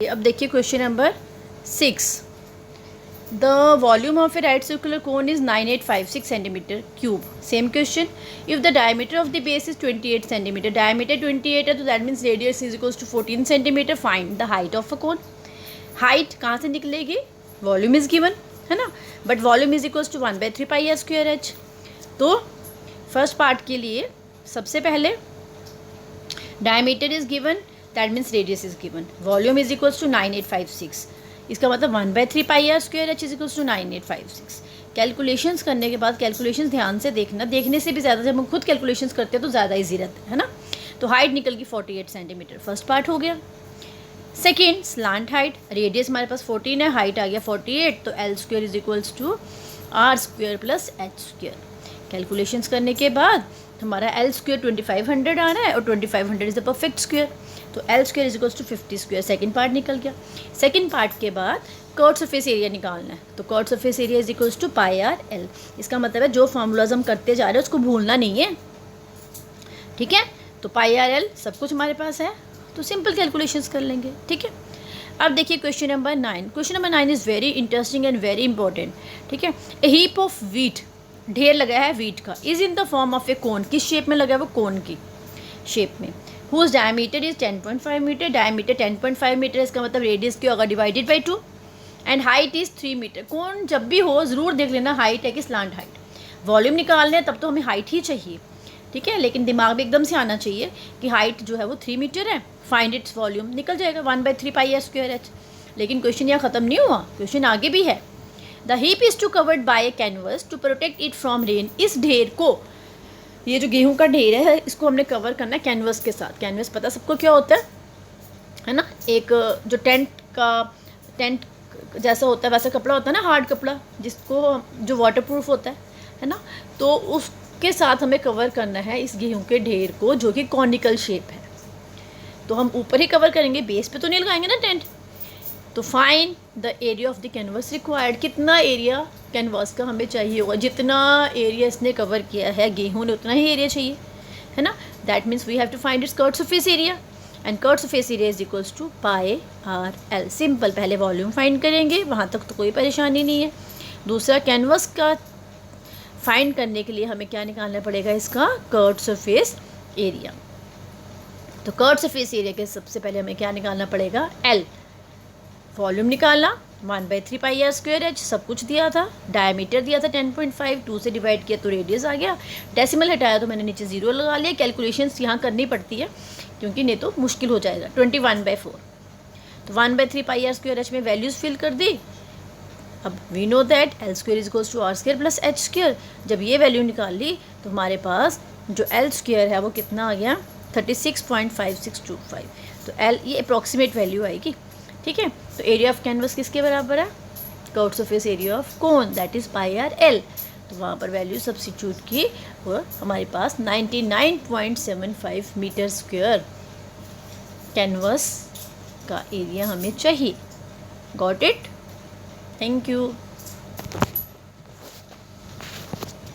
अब देखिए question number 6। The volume of a right circular cone is 9856 centimetre cube. Same question, if the diameter of the base is 28 centimetre, diameter 28 है तो that means radius is equals to 14 centimetre, find the height of a cone. Height कहाँ से निकलेगी, volume is given है ना, but volume is equals to 1/3 pi are square h. तो first part के लिए सबसे पहले diameter is given, that means radius is given, volume is equals to 9856, इसका मतलब 1/3 pi are square H is equals to 9856। Calculations करने के बाद, कैलकुलेशंस ध्यान से देखना, देखने से भी ज़्यादा जब हम खुद कैलकुलेशंस करते हैं तो ज़्यादा ईजी रहता है ना। तो हाइट निकल गई 48 सेंटीमीटर, फर्स्ट पार्ट हो गया। सेकेंड, स्लांट हाइट, रेडियस हमारे पास 14 है, हाइट आ गया 48, तो l square is equals to r square plus h square. Calculations करने के बाद हमारा एल स्क्वायर 2500 आ रहा है और 2500 इज द परफेक्ट स्क्वायर, तो l square is equals to 50 square. Second part निकल गया। सेकंड पार्ट के बाद कर्व सरफेस एरिया निकालना है, तो curve surface area is equals to pi r l. इसका मतलब है जो फॉर्मूलाज हम करते जा रहे हैं उसको भूलना नहीं है, ठीक है। तो पाई आर एल सब कुछ हमारे पास है, तो सिंपल कैलकुलेशंस कर लेंगे, ठीक है। अब देखिए question number 9। Question number 9 is very interesting and very important, ठीक है। ए हीप ऑफ वीट, ढेर लगा है वीट का, is in the form of a cone, किस शेप में लगा है वो, कोन की शेप में। Whose diameter is 10.5 metre, diameter 10.5 metre, इसका मतलब रेडियस क्यों होगा, divided by 2, and height is 3 metre. कौन जब भी हो ज़रूर देख लेना हाइट है कि स्लांट हाइट। वॉल्यूम निकालने हैं तब तो हमें हाइट ही चाहिए, ठीक है, लेकिन दिमाग में एकदम से आना चाहिए कि हाइट जो है वो 3 मीटर है, फाइंड इट्स वॉल्यूम, निकल जाएगा 1/3 पाई आर स्क्वायर एच। लेकिन क्वेश्चन यहाँ ख़त्म नहीं हुआ, क्वेश्चन आगे भी है। The heap is to covered by a canvas to protect it from rain. इस ढेर को, ये जो गेहूं का ढेर है, इसको हमने कवर करना है कैनवस के साथ। कैनवस पता सबको क्या होता है ना, एक जो टेंट जैसा होता है वैसा कपड़ा होता है ना, हार्ड कपड़ा, जिसको जो वाटरप्रूफ होता है ना, तो उसके साथ हमें कवर करना है इस गेहूं के ढेर को, जो कि कॉनिकल शेप है। तो हम ऊपर ही कवर करेंगे, बेस पे तो नहीं लगाएंगे ना टेंट। तो find the area of the canvas required, कितना एरिया कैनवस का हमें चाहिए होगा, जितना एरिया इसने कवर किया है गेहूं ने उतना ही एरिया चाहिए, है ना। That means we have to find its curve surface area, and curve surface area is equals to pi r l. Simple, पहले वॉल्यूम फाइंड करेंगे, वहाँ तक तो कोई परेशानी नहीं है। दूसरा, कैनवस का फाइंड करने के लिए हमें क्या निकालना पड़ेगा, इसका कर्व सरफेस एरिया। तो कर्व सरफेस एरिया के सबसे पहले हमें क्या निकालना पड़ेगा, एल। वॉल्यूम निकालना 1/3 पाई आर स्क्वायर एच, सब कुछ दिया था, डायमीटर दिया था 10.5, 2 से डिवाइड किया तो रेडियस आ गया, डेसिमल हटाया तो मैंने नीचे 0 लगा लिया। कैलकुलेशंस यहाँ करनी पड़ती है क्योंकि नहीं तो मुश्किल हो जाएगा। 21/4, तो 1/3 पाई आर स्क्वायर एच में वैल्यूज़ फिल कर दी। अब we know that l square is equals to r square plus h square. जब ये वैल्यू निकाल ली तो हमारे पास जो एल स्क्वायर है वो कितना आ गया, 36.5625। तो एल ये अप्रॉक्सीमेट वैल्यू आएगी, ठीक है। तो एरिया ऑफ कैनवस किसके बराबर है, curve surface area of cone, that is pi r L. तो वहाँ पर वैल्यू सब्स्टिट्यूट की और हमारे पास 99.75 मीटर स्क्वायर कैनवस का एरिया हमें चाहिए। Got it, thank you.